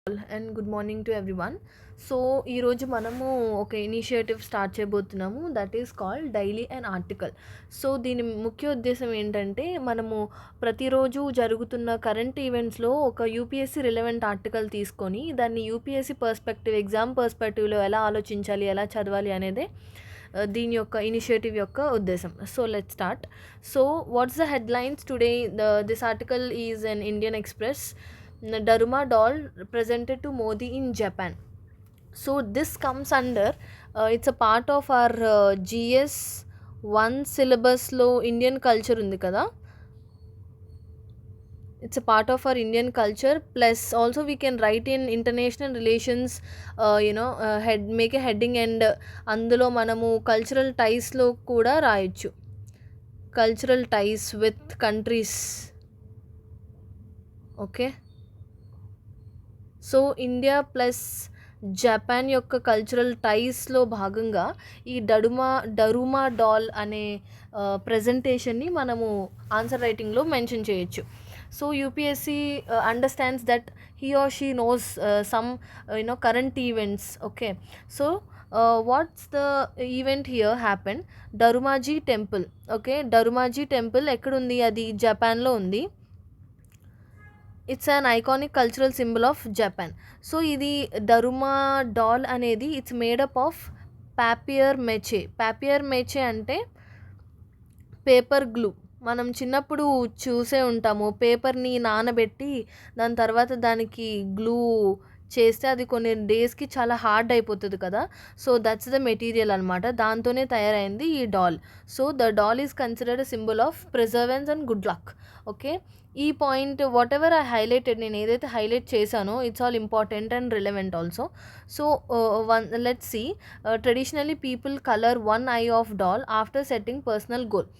And good morning to everyone. So ఈరోజు మనము ఒక ఇనిషియేటివ్ స్టార్ట్ చేయబోతున్నాము, that is called daily and article. So దీని ముఖ్య ఉద్దేశం ఏంటంటే, మనము ప్రతిరోజు జరుగుతున్న కరెంట్ ఈవెంట్స్లో ఒక యూపీఎస్సీ రిలవెంట్ ఆర్టికల్ తీసుకొని దాన్ని యూపీఎస్సీ పర్స్పెక్టివ్, ఎగ్జామ్ పర్స్పెక్టివ్లో ఎలా ఆలోచించాలి, ఎలా చదవాలి అనేదే దీని యొక్క ఇనిషియేటివ్ యొక్క ఉద్దేశం. So let start. So what's the headlines today? This article is an Indian express. Daruma doll presented to Modi in Japan. So this comes under, it's a part of our GS 1 syllabus లో Indian culture ఉంది కదా. It's a part of our Indian culture, plus also we can write in international relations, make a heading, and అందులో మనము cultural టైస్లో కూడా రాయొచ్చు. Cultural ties with countries. Okay, so India plus Japan యొక్క cultural టైస్లో భాగంగా ఈ డరుమా డాల్ అనే ప్రజెంటేషన్ని మనము ఆన్సర్ రైటింగ్లో మెన్షన్ చేయొచ్చు. So UPSC understands that he or she knows some current events. Okay, so what's the event here happen? Darumaji temple. Okay, Darumaji temple ఎక్కడుంది? అది జపాన్లో ఉంది. It's an iconic cultural symbol of Japan. So ఇది Daruma doll అనేది it's made up of పాపియర్ మెచే. పాపియర్ మెచే అంటే paper glue. మనం చిన్నప్పుడు చూసే ఉంటాము, పేపర్ని నానబెట్టి దాని తర్వాత దానికి గ్లూ చేస్తే అది కొన్ని డేస్కి చాలా హార్డ్ అయిపోతుంది కదా. సో దట్స్ ద మెటీరియల్ అనమాట, దాంతోనే తయారైంది ఈ doll. So the doll is considered symbol of perseverance and good luck. Okay, ఈ point whatever I highlighted, నేను ఏదైతే హైలైట్ చేశానో it's all important and relevant also. So let's see. Traditionally people colour one eye of doll after setting personal goal.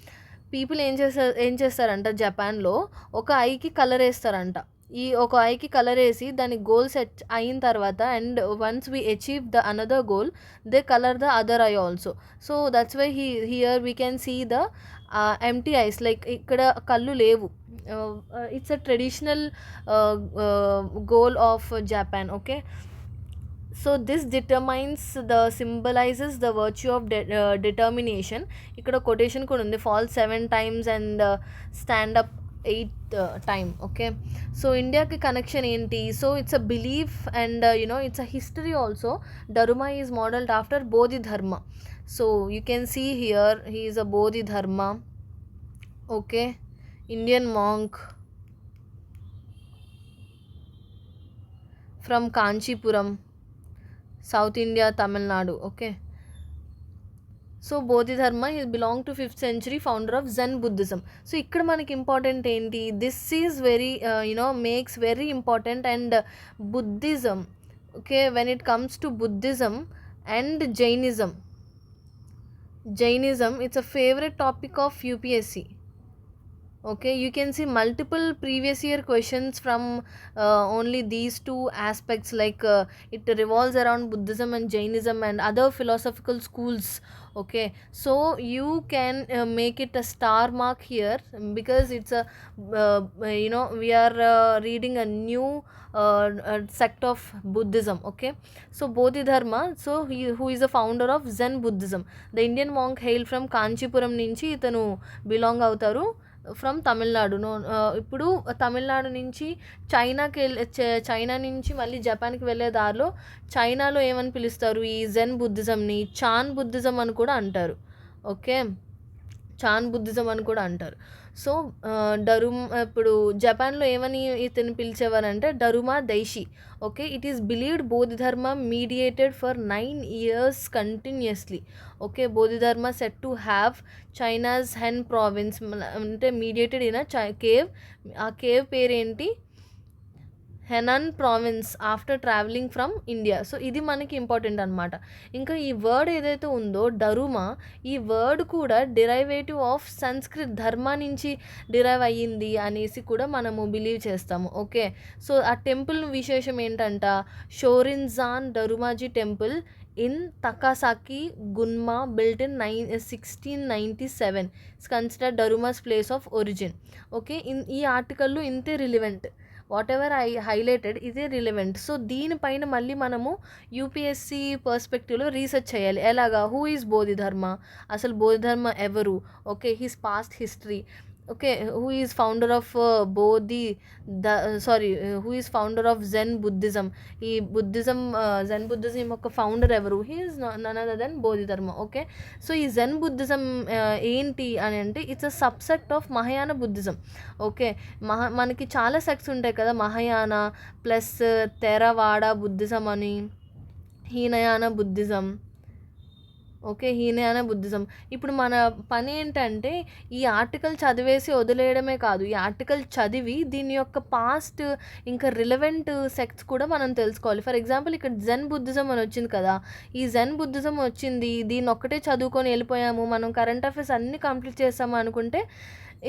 People ఏం చేస్తారంట, జపాన్లో ఒక ఐకి colour వేస్తారంట. ఈ ఒక ఐకి కలర్ వేసి దాని గోల్ సెట్ అయిన తర్వాత, and once we achieve the another goal, they colour the other eye also. So that's why here we can see the empty eyes, like ఇక్కడ కళ్ళు లేవు. It's a traditional goal of Japan. Okay, so దిస్ symbolizes the virtue of determination. ఇక్కడ కొటేషన్ కూడా ఉంది, fall 7 times and stand up 8th time. Okay, so ఇండియాకి connection ఏంటి? So it's a belief and it's a history also. Daruma is modelled after Bodhidharma. So you can see here he is a Bodhidharma. Okay, Indian monk from Kanchipuram, south India, Tamil Nadu. Okay, so Bodhidharma he belong to 5th century, founder of Zen Buddhism. So ఇక్కడ మనకి important ఏంటి? This is very makes very important. And Buddhism, okay, when it comes to Buddhism and Jainism, it's a favourite topic of UPSC. Okay, you can see multiple previous year questions from only these two aspects, like it revolves around Buddhism and Jainism and other philosophical schools. Okay, so you can make it a star mark here, because it's a we are reading a new sect of Buddhism. Okay, so Bodhidharma, so who is the founder of Zen Buddhism. The Indian monk hailed from Kanchipuram నుంచి ఇతను belong అవుతారు, from Tamil Nadu. ఇప్పుడు తమిళనాడు నుంచి China నుంచి మళ్ళీ జపాన్కి వెళ్ళే దారిలో చైనాలో ఏమని పిలుస్తారు? ఈ జెన్ బుద్ధిజంని చాన్ బుద్ధిజం అని కూడా అంటారు. ఓకే, చాన్ బుద్ధిజం అని కూడా అంటారు. సో ఇప్పుడు జపాన్లో ఏమని ఇతను పిలిచేవారంటే Daruma Daishi. Okay, it is believed Bodhidharma mediated for 9 years continuously. Okay, Bodhidharma said to have China's Henan province, అంటే మీడియేటెడ్ ఇన్ అ కేవ్. ఆ కేవ్ పేరేంటి? Henan province, after travelling from India. So ఇది మనకి ఇంపార్టెంట్ అనమాట. ఇంకా ఈ వర్డ్ ఏదైతే ఉందో డరుమా, ఈ వర్డ్ కూడా డిరైవేటివ్ ఆఫ్ సంస్కృత్ ధర్మ నుంచి డిరైవ్ అయ్యింది అనేసి కూడా మనము బిలీవ్ చేస్తాము. ఓకే, సో ఆ టెంపుల్ విశేషం ఏంటంట, Shorinzan Darumaji temple in Takasaki Gunma, built in 1697. It's considered Daruma's place of origin. Okay, ఈ ఆర్టికల్లో ఇంతే relevant. Whatever I highlighted ఇదే రిలవెంట్. సో దీనిపైన మళ్ళీ మనము యూపీఎస్సి పర్స్పెక్టివ్లో రీసెర్చ్ చేయాలి. ఎలాగా? హూ ఈజ్ బోధిధర్మ, అసలు బోధిధర్మ ఎవరు, okay, his past history, okay, who is founder of who is founder of Zen Buddhism, ఈ బుద్ధిజం జెన్ బుద్ధిజం యొక్క ఫౌండర్ ఎవరు, he is none other than Bodhidharma. Okay, so ఈ జెన్ బుద్ధిజం ఏంటి అని అంటే it's a subsect of Mahayana Buddhism. Okay, మనకి చాలా sects ఉంటాయి కదా, మహాయాన ప్లస్ థెరవాడ బుద్ధిజం అని, Hinayana Buddhism, okay, Hinayana Buddhism. ఇప్పుడు మన పని ఏంటంటే ఈ ఆర్టికల్ చదివేసి వదిలేయడమే కాదు, ఈ ఆర్టికల్ చదివి దీని యొక్క పాస్ట్ ఇంకా రిలవెంట్ సెక్ట్స్ కూడా మనం తెలుసుకోవాలి. ఫర్ ఎగ్జాంపుల్ ఇక్కడ జెన్ బుద్ధిజం అని వచ్చింది కదా, ఈ జెన్ బుద్ధిజం వచ్చింది, దీన్ని ఒక్కటే చదువుకొని వెళ్ళిపోయాము, మనం కరెంట్ అఫైర్స్ అన్నీ కంప్లీట్ చేస్తాము అనుకుంటే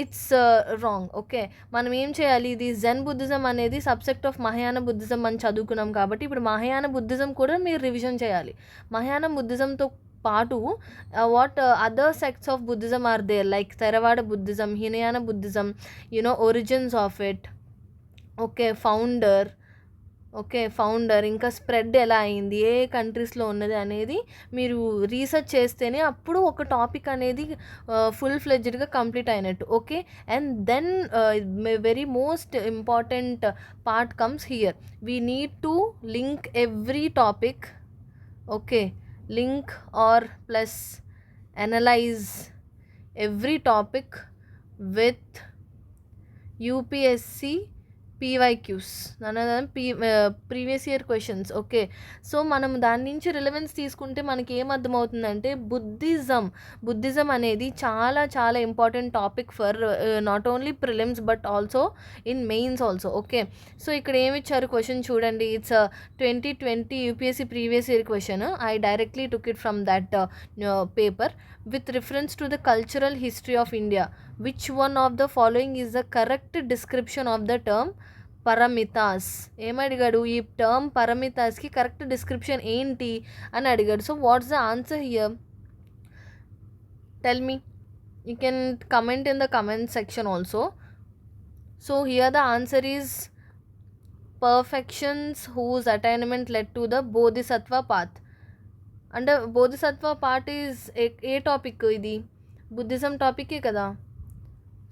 ఇట్స్ రాంగ్. ఓకే, మనం ఏం చేయాలి, ఇది జెన్ బుద్ధిజం అనేది సబ్సెక్ట్ ఆఫ్ మహాయాన బుద్ధిజం అని చదువుకున్నాం కాబట్టి ఇప్పుడు మహాయాన బుద్ధిజం కూడా మీరు రివిజన్ చేయాలి. మహాయాన బుద్ధిజంతో పాటు what other sects of Buddhism are there, like Theravada Buddhism, Hinayana Buddhism, origins of it, okay, founder ఇంకా స్ప్రెడ్ ఎలా అయింది, ఏ కంట్రీస్లో ఉన్నది అనేది మీరు రీసెర్చ్ చేస్తేనే అప్పుడు ఒక టాపిక్ అనేది ఫుల్ ఫ్లెడ్జ్డ్గా కంప్లీట్ అయినట్టు. Okay, and then very most important part comes here, we need to link every topic. Okay, link or plus analyze every topic with UPSC PYQs, previous year questions. Okay, so మనం దాని నుంచి relevance తీసుకుంటే మనకి ఏమర్థమవుతుందంటే Buddhism అనేది చాలా చాలా important topic for not only prelims but also in mains also. Okay, so ఇక్కడ ఏమి ఇచ్చారు క్వశ్చన్ చూడండి, it's 2020 UPSC previous year question. I directly took it from that paper. With reference to the cultural history of India, which one of the following is the correct description of the term paramitas? ఏమడిగాడు, ఈ టర్మ్ పరమితాస్కి correct description ఏంటి అని అడిగాడు. So what's the answer here? Tell me, you can comment in the comment section also. So here the answer is perfections whose attainment led to the Bodhisattva path. అంటే Bodhisattva part is a topic? ఇది Buddhism టాపికే కదా.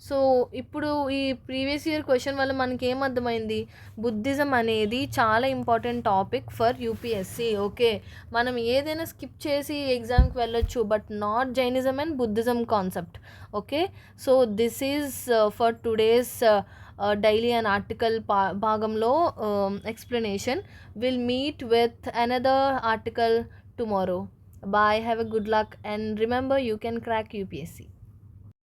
సో ఇప్పుడు ఈ previous year question వల్ల మనకి ఏమర్థమైంది, బుద్ధిజం అనేది చాలా important topic for UPSC. Okay, మనం ఏదైనా స్కిప్ చేసి ఎగ్జామ్కి వెళ్ళొచ్చు but not Jainism and Buddhism concept. Okay, so this is for today's daily and article భాగంలో explanation. We'll meet with another article tomorrow. Bye, have a good luck and remember you can crack UPSC.